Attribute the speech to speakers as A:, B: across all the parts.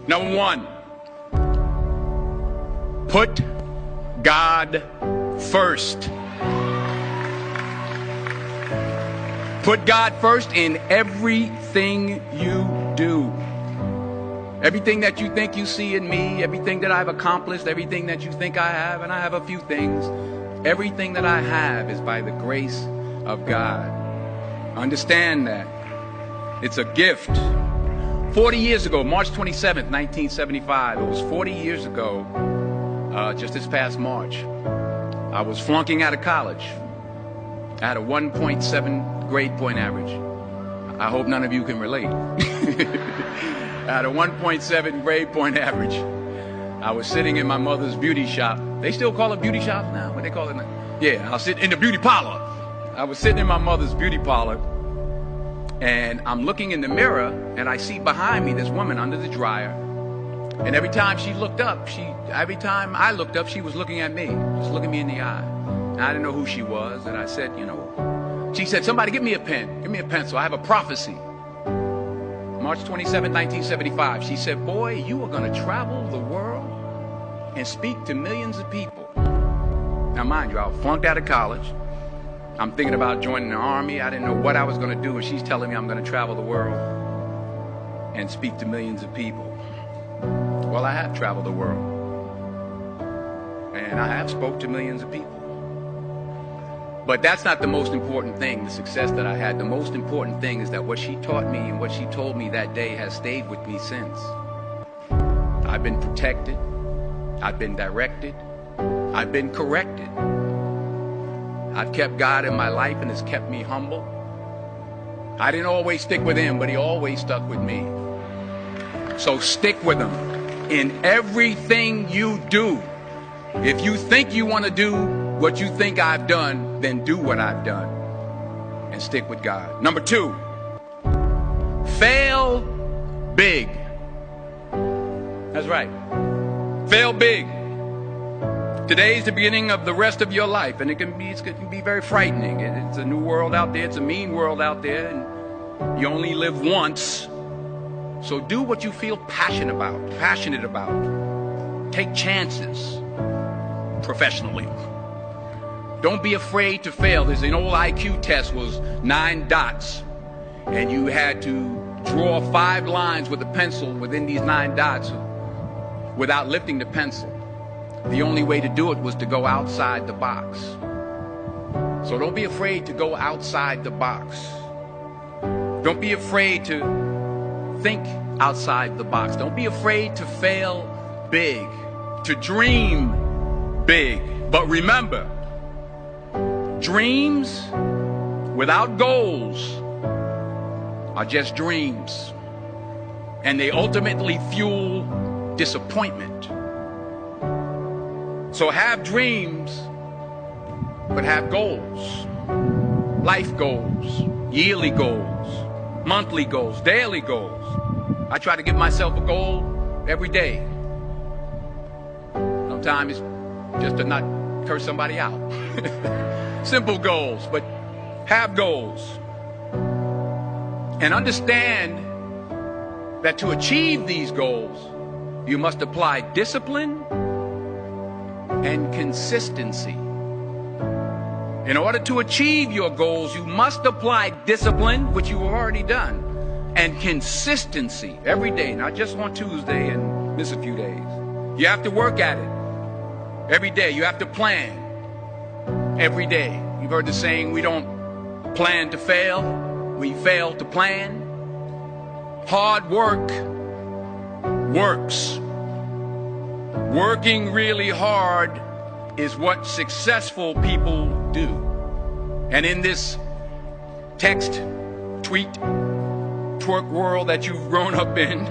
A: Number one, put God first. Put God first in everything you do. Everything that you think you see in me, everything that I've accomplished, everything that you think I have, and I have a few things, everything that I have is by the grace of God. Understand that. It's a gift. 40 years ago, March 27th, 1975, it was 40 years ago, just this past March, I was flunking out of college. I had a 1.7 grade point average. I hope none of you can relate. I had a 1.7 grade point average. I was sitting in my mother's beauty shop. They still call it beauty shop now? What they call it now? Yeah, I was sitting in the beauty parlor. I was sitting in my mother's beauty parlor, and I'm looking in the mirror, and I see behind me this woman under the dryer. And every time she looked up, every time I looked up, she was looking at me, just looking me in the eye. And I didn't know who she was, and I said, she said, somebody give me a pen, give me a pencil, I have a prophecy. March 27, 1975, she said, boy, you are going to travel the world and speak to millions of people. Now, mind you, I flunked out of college. I'm thinking about joining the army. I didn't know what I was going to do, and she's telling me I'm going to travel the world and speak to millions of people. Well, I have traveled the world, and I have spoke to millions of people. But that's not the most important thing, the success that I had. The most important thing is that what she taught me and what she told me that day has stayed with me since. I've been protected. I've been directed. I've been corrected. I've kept God in my life, and it's kept me humble. I didn't always stick with him, but he always stuck with me. So stick with him in everything you do. If you think you want to do what you think I've done, then do what I've done and stick with God. Number two, fail big. That's right. Fail big. Today's the beginning of the rest of your life, and it can be very frightening. It's a new world out there. It's a mean world out there, and you only live once. So do what you feel passionate about. Take chances professionally. Don't be afraid to fail. There's an old IQ test, was 9 dots, and you had to draw 5 lines with a pencil within these 9 dots without lifting the pencil. The only way to do it was to go outside the box. So don't be afraid to go outside the box. Don't be afraid to think outside the box. Don't be afraid to fail big, to dream big. But remember, dreams without goals are just dreams, and they ultimately fuel disappointment. So have dreams, but have goals. Life goals, yearly goals, monthly goals, daily goals. I try to give myself a goal every day. Sometimes it's just to not curse somebody out. Simple goals, but have goals. And understand that to achieve these goals, you must apply discipline and consistency. In order to achieve your goals, you must apply discipline, which you've already done, and consistency every day, not just on Tuesday and miss a few days. You have to work at it every day. You have to plan every day. You've heard the saying, we don't plan to fail, we fail to plan. Hard work works. Working really hard is what successful people do. And in this text, tweet, twerk world that you've grown up in,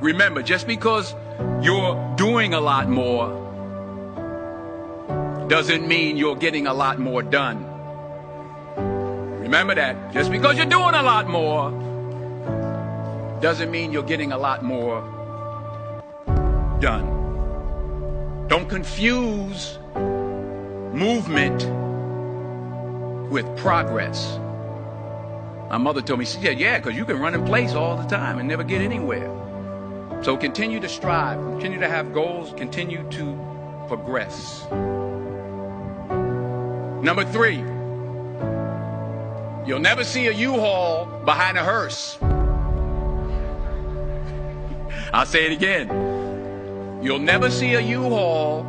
A: remember, just because you're doing a lot more doesn't mean you're getting a lot more done. Remember that. Just because you're doing a lot more doesn't mean you're getting a lot more done. Don't confuse movement with progress. My mother told me, she said, yeah, because you can run in place all the time and never get anywhere. So continue to strive, continue to have goals, continue to progress. Number 3, you'll never see a U-Haul behind a hearse. I'll say it again. You'll never see a U-Haul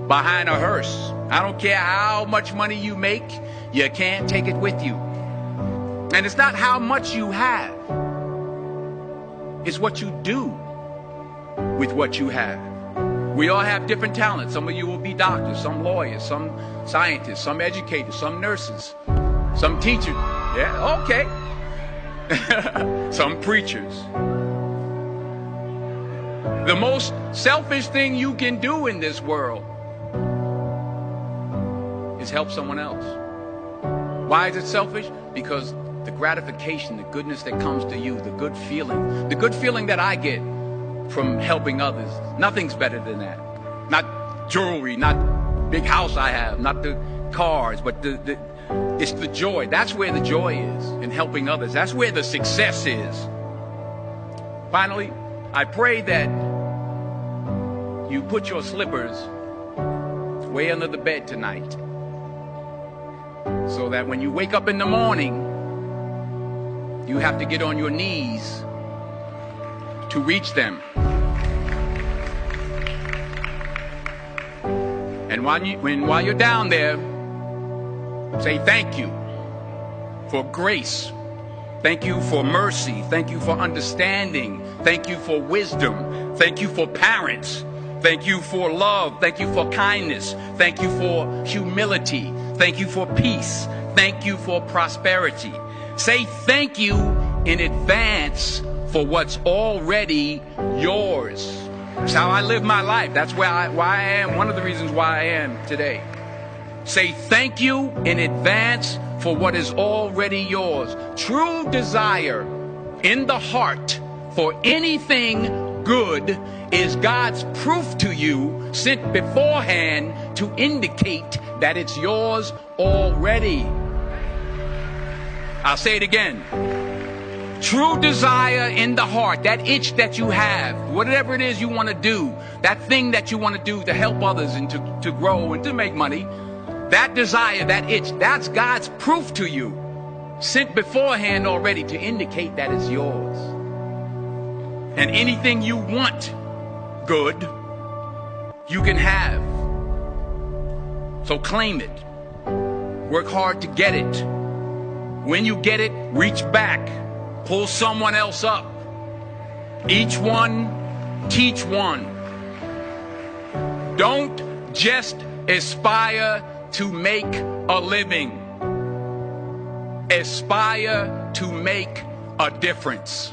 A: behind a hearse. I don't care how much money you make, you can't take it with you. And it's not how much you have. It's what you do with what you have. We all have different talents. Some of you will be doctors, some lawyers, some scientists, some educators, some nurses, some teachers. Yeah, okay. Some preachers. The most selfish thing you can do in this world is help someone else. Why is it selfish? Because the gratification, the goodness that comes to you, the good feeling that I get from helping others, nothing's better than that. Not jewelry, not big house I have, not the cars, but it's the joy. That's where the joy is, in helping others. That's where the success is. Finally, I pray that you put your slippers way under the bed tonight, so that when you wake up in the morning, you have to get on your knees to reach them. And while you're down there, say thank you for grace. Thank you for mercy. Thank you for understanding. Thank you for wisdom. Thank you for parents. Thank you for love. Thank you for kindness. Thank you for humility. Thank you for peace. Thank you for prosperity. Say thank you in advance for what's already yours. That's how I live my life. That's why I am, one of the reasons why I am today. Say thank you in advance for what is already yours. True desire in the heart for anything good is God's proof to you, sent beforehand to indicate that it's yours already. I'll say it again. True desire in the heart, that itch that you have, whatever it is you want to do, that thing that you want to do to help others and to grow and to make money, that desire, that itch, that's God's proof to you, sent beforehand already to indicate that it's yours. And anything you want good, you can have. So claim it. Work hard to get it. When you get it, reach back. Pull someone else up. Each one, teach one. Don't just aspire to make a living. Aspire to make a difference.